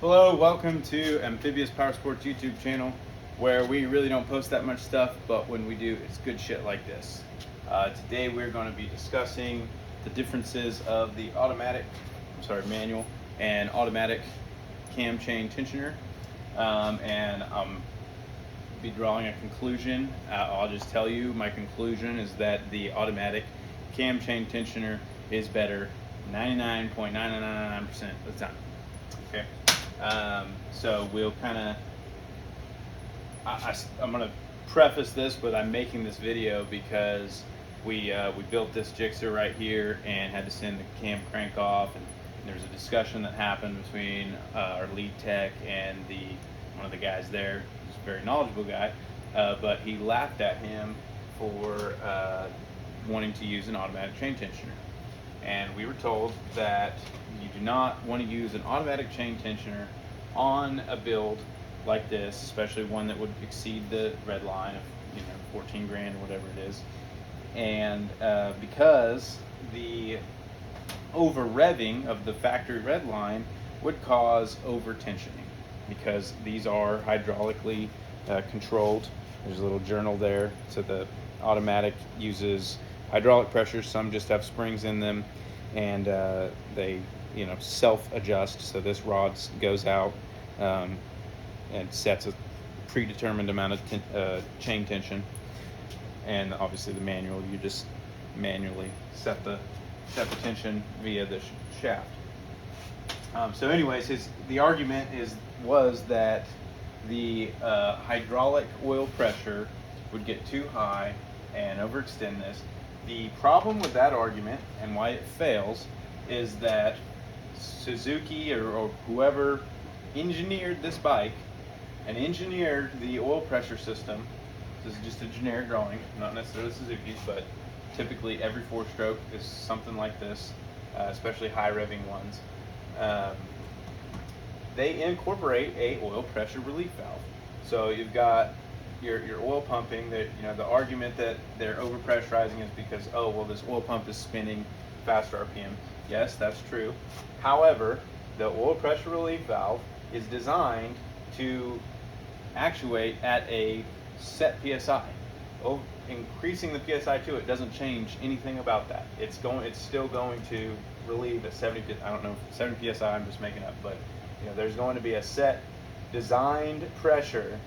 Hello, welcome to Amphibious Power Sports YouTube channel, where we really don't post that much stuff, but when we do, it's good shit like this. Today we're going to be discussing the differences of the manual and automatic cam chain tensioner, and be drawing a conclusion. I'll just tell you, my conclusion is that the automatic cam chain tensioner is better 99.9999% of the time. Okay. So we'll kind of, I'm going to preface this with I'm making this video because we built this Gixxer right here and had to send the cam crank off, and there's a discussion that happened between our lead tech and one of the guys there. He's a very knowledgeable guy, but he laughed at him for wanting to use an automatic chain tensioner. And we were told that you do not want to use an automatic chain tensioner on a build like this, especially one that would exceed the red line of 14 grand or whatever it is. And because the over revving of the factory red line would cause over tensioning, because these are hydraulically controlled. There's a little journal there. So the automatic uses hydraulic pressure. Some just have springs in them, and they self-adjust. So this rod goes out and sets a predetermined amount of chain tension, and obviously the manual, you just manually set the tension via the shaft. So anyways, the argument was that the hydraulic oil pressure would get too high and overextend this. The problem with that argument, and why it fails, is that Suzuki or whoever engineered this bike and engineered the oil pressure system. This is just a generic drawing, not necessarily Suzuki's, but typically every 4-stroke is something like this, especially high revving ones. They incorporate a oil pressure relief valve. So you've got your oil pumping. That the argument that they're overpressurizing is because this oil pump is spinning faster RPM. Yes, that's true. However, the oil pressure relief valve is designed to actuate at a set PSI. Increasing the PSI to it doesn't change anything about that. It's still going to relieve at 70. I don't know, 70 PSI. I'm just making up, but there's going to be a set designed pressure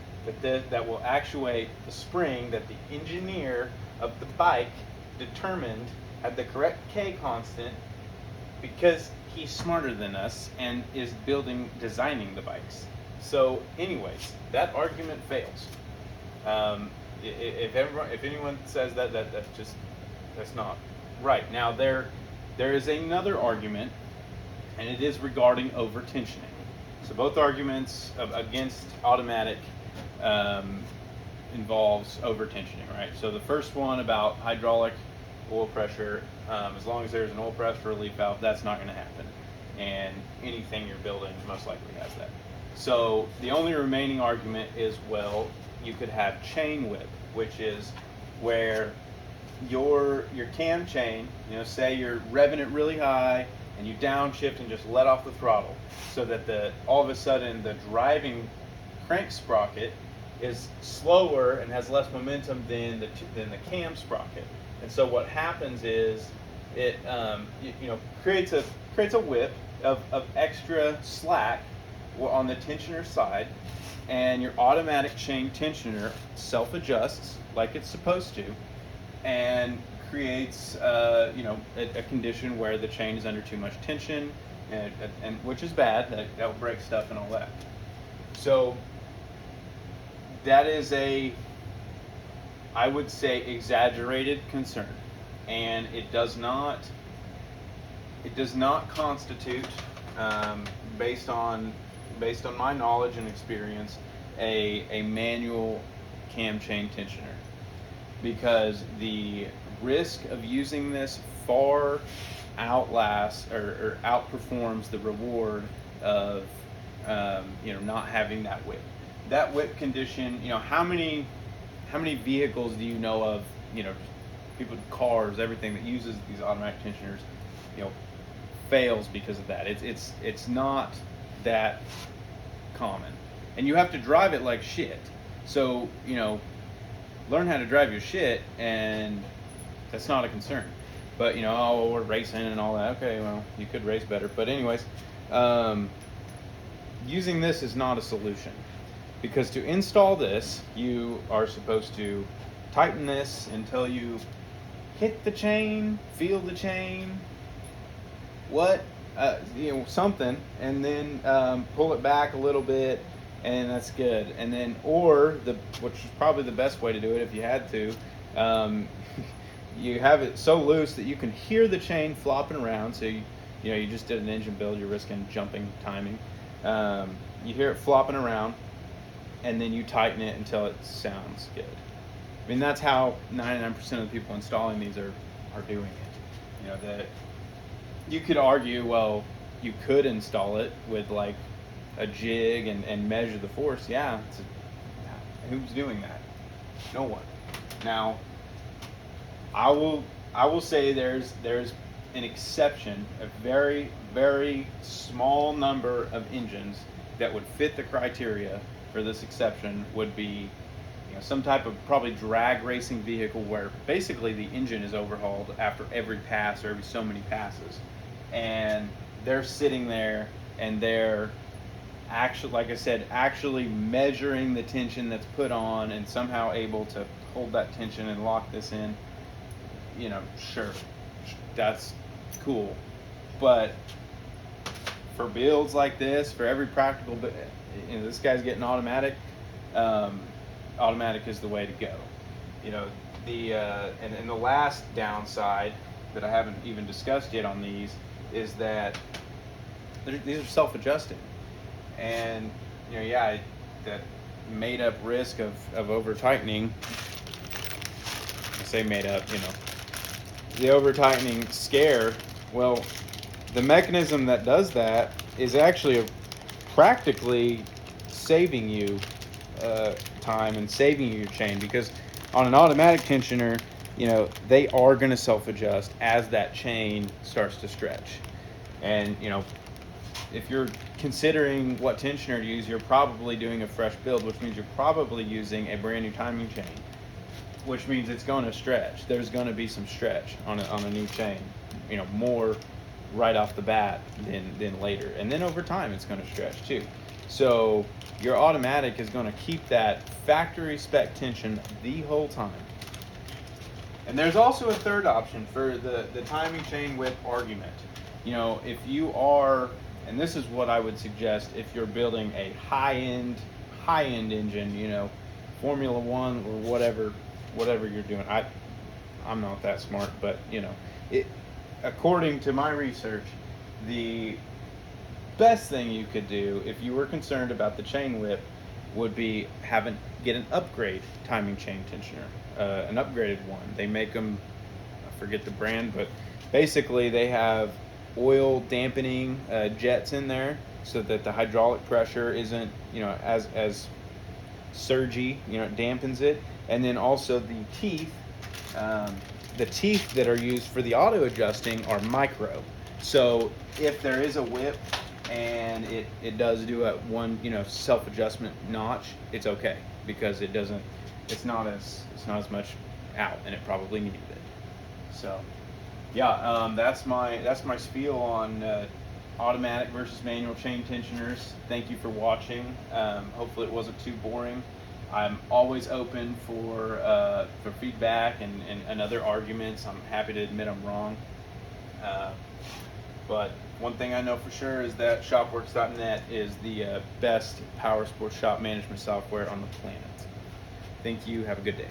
that will actuate the spring that the engineer of the bike determined at the correct K constant, because he's smarter than us and is designing the bikes. So anyways, that argument fails. If anyone says that's not right. Now there is another argument, and it is regarding over tensioning. So both arguments against automatic involves over tensioning, right? So the first one about hydraulic oil pressure, as long as there's an oil pressure relief valve, that's not going to happen, and anything you're building most likely has that. So the only remaining argument is, well, you could have chain whip, which is where your cam chain, say you're revving it really high and you downshift and just let off the throttle, so that all of a sudden the driving crank sprocket is slower and has less momentum than the cam sprocket. And so what happens is it creates a whip of extra slack on the tensioner side, and your automatic chain tensioner self-adjusts like it's supposed to, and creates a condition where the chain is under too much tension, and which is bad. That will break stuff and all that. So that is I would say, exaggerated concern, and it does not constitute, based on my knowledge and experience, a manual cam chain tensioner, because the risk of using this far outlasts or outperforms the reward of not having that whip. That whip condition, how many vehicles do you know of, people, cars, everything that uses these automatic tensioners, fails because of that. It's not that common, and you have to drive it like shit. So learn how to drive your shit, and that's not a concern. But oh, we're racing and all that. Okay, well, you could race better. But anyways, using this is not a solution, because to install this, you are supposed to tighten this until you hit the chain, feel the chain, something, and then pull it back a little bit, and that's good. And then, which is probably the best way to do it if you had to, you have it so loose that you can hear the chain flopping around. So you just did an engine build, you're risking jumping timing. You hear it flopping around, and then you tighten it until it sounds good. I mean, that's how 99% of the people installing these are doing it. That you could argue, well, you could install it with like a jig and measure the force. Yeah, who's doing that? No one. Now, I will say there's an exception, a very, very small number of engines that would fit the criteria for this exception would be some type of probably drag racing vehicle where basically the engine is overhauled after every pass or every so many passes, and they're sitting there and they're actually, like I said, actually measuring the tension that's put on and somehow able to hold that tension and lock this in. Sure, that's cool, but for builds like this, for every practical bit, this guy's getting automatic. Automatic is the way to go. And the last downside that I haven't even discussed yet on these is that these are self-adjusting, and that made up risk of over tightening. I say made up, the over tightening scare. Well, the mechanism that does that is actually practically saving you time and saving you your chain, because on an automatic tensioner, they are going to self-adjust as that chain starts to stretch. And if you're considering what tensioner to use, you're probably doing a fresh build, which means you're probably using a brand new timing chain, which means it's going to stretch. There's going to be some stretch on a new chain, more right off the bat than later, and then over time it's going to stretch too. So your automatic is going to keep that factory spec tension the whole time. And there's also a third option for the timing chain whip argument. If you are, and this is what I would suggest if you're building a high-end engine, Formula One or whatever you're doing. I'm not that smart, but according to my research, the best thing you could do if you were concerned about the chain whip would be get an upgrade timing chain tensioner, an upgraded one. They make them, I forget the brand, but basically they have oil dampening jets in there so that the hydraulic pressure isn't as surgy, it dampens it. And then also the teeth that are used for the auto adjusting are micro. So if there is a whip and it does do a one self-adjustment notch, it's okay, because it's not as much out, and it probably needed it. So yeah, that's my spiel on automatic versus manual chain tensioners. Thank you for watching. Hopefully it wasn't too boring. I'm always open for feedback and other arguments. I'm happy to admit I'm wrong. But one thing I know for sure is that Shopworks.net is the best power sports shop management software on the planet. Thank you. Have a good day.